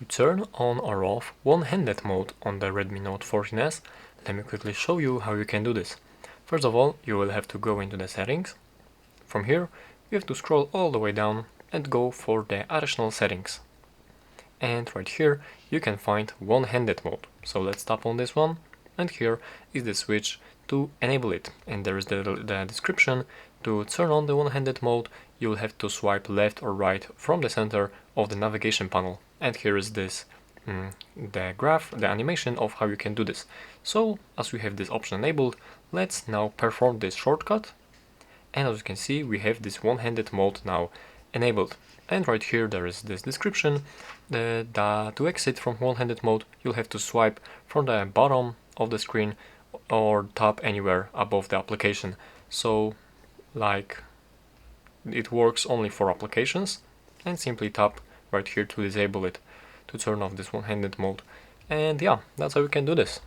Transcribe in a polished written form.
To turn on or off one-handed mode on the Redmi Note 14S, let me quickly show you how you can do this. First of all, you will have to go into the settings. From here, you have to scroll all the way down and go for the additional settings. And right here, you can find one-handed mode. So let's tap on this one, and here is the switch to enable it. And there is the description. To turn on the one-handed mode, you will have to swipe left or right from the center of the navigation panel. And here is this the graph, the animation of how you can do this. So as we have this option enabled, let's now perform this shortcut. And as you can see, we have this one-handed mode now enabled. And right here there is this description. To exit from one-handed mode, you'll have to swipe from the bottom of the screen or tap anywhere above the application. So like it works only for applications, and simply tap right here to disable it, to turn off this one-handed mode. And yeah, that's how you can do this.